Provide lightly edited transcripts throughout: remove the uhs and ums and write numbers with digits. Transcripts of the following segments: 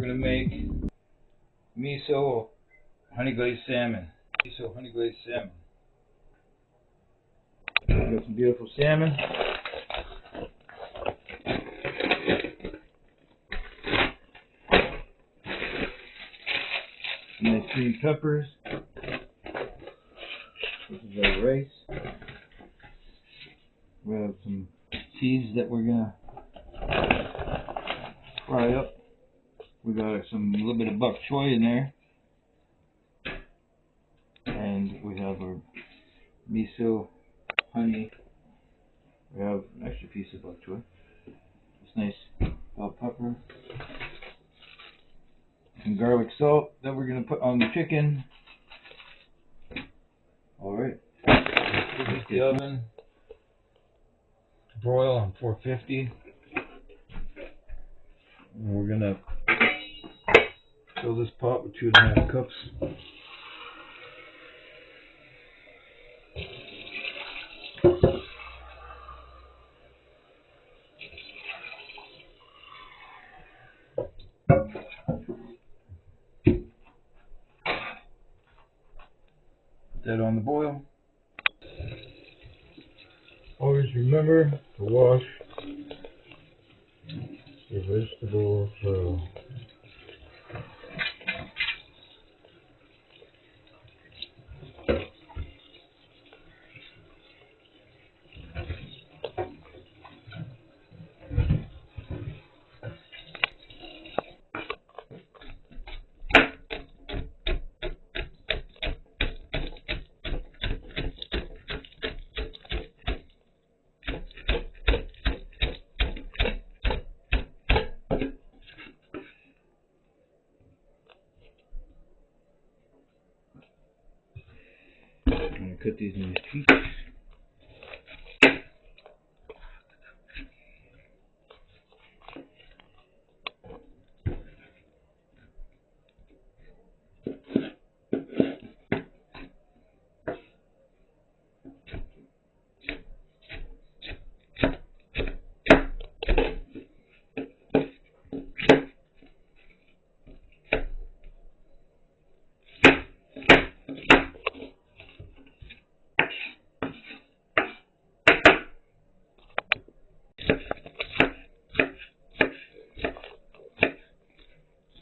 gonna make Miso-Honey Glazed Salmon. Miso-Honey Glazed Salmon. Got some beautiful salmon. Some nice green peppers. This is our rice. We have some cheese that we're gonna fry up. We got a little bit of bok choy in there, and we have our miso honey. We have an extra piece of bok choy. It's nice bell pepper, some garlic salt that we're gonna put on the chicken. All right, put this in the oven. Broil on 450. And we're gonna fill this pot with 2.5 cups. Put that on the boil. Always remember to wash your vegetables well. I'm going to cut these into pieces.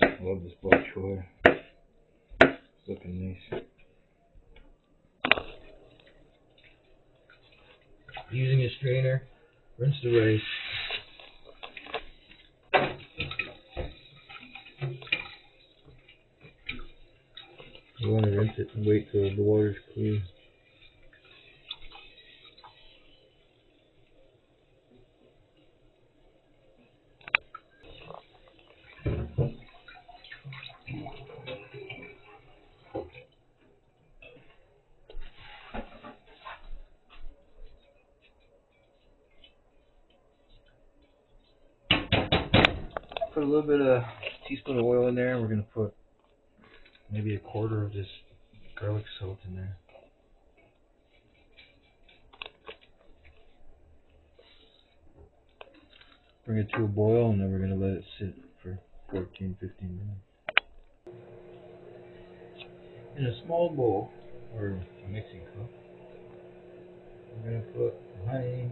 I love this bok choy. It's looking nice. Using a strainer, rinse the rice. You want to rinse it and wait till the water's clean. Put a little bit of teaspoon of oil in there. We're going to put maybe 1/4 of this garlic salt in there. Bring it to a boil, and then we're going to let it sit for 14-15 minutes. In a small bowl, or a mixing cup, we're going to put honey,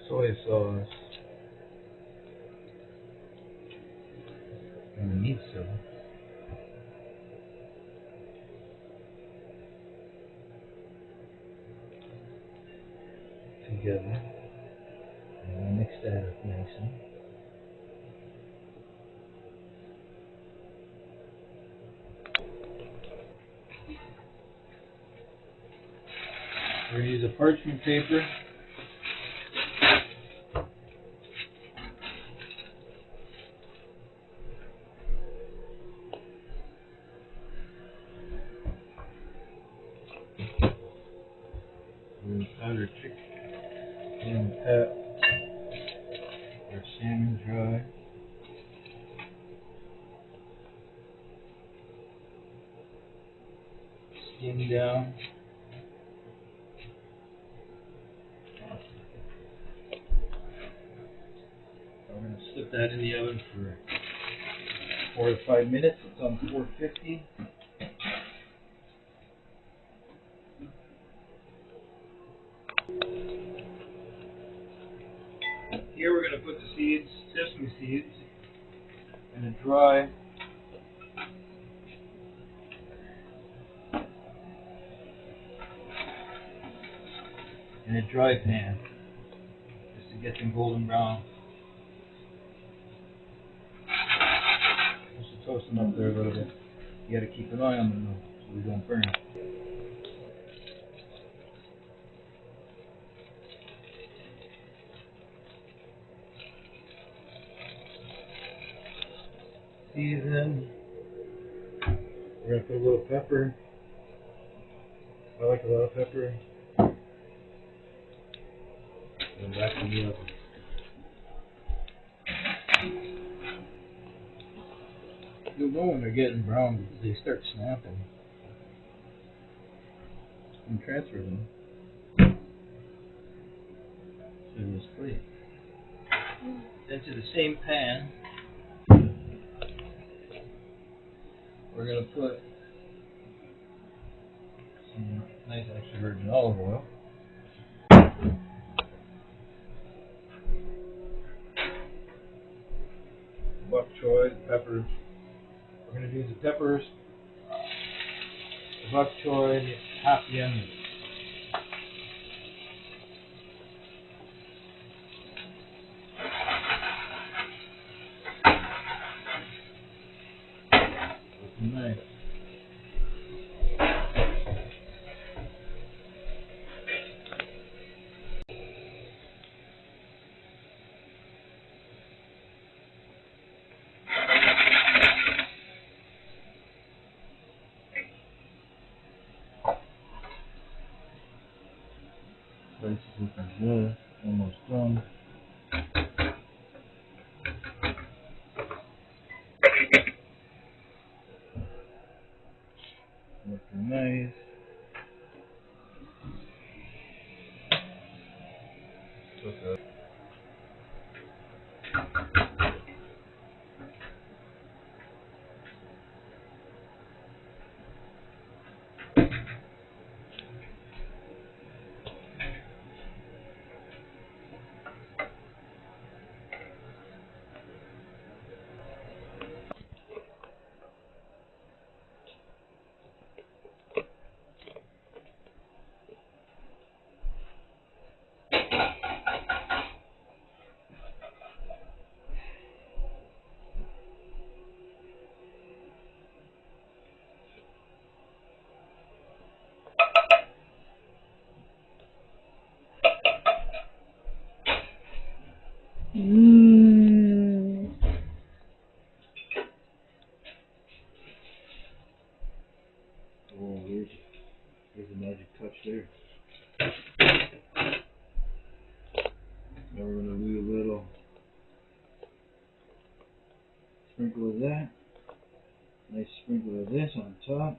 soy sauce, and the miso. Together, and we'll mix that up nicely. We're going to use a parchment paper. We're going to powder chicken and pat our salmon dry. Skin down. put that in the oven for 4 to 5 minutes. It's on 450. Here we're going to put the seeds, sesame seeds, in a dry pan, just to get them golden brown. Just to toast them up there a little bit. You got to keep an eye on them though, so they don't burn. Season. We're going to put a little pepper. I like a lot of pepper. And back in the oven. You'll know when they're getting brown because they start snapping. And transfer them to this plate. Into the same pan, we're going to put some nice extra virgin olive oil. Bok choy, peppers. We're going to do the peppers, the bok choy, half the onion. Nice. Spices looking good, almost done. Looking nice. Okay. Oh, there's a magic touch there. Now we're going to do a little sprinkle of that. Nice sprinkle of this on top.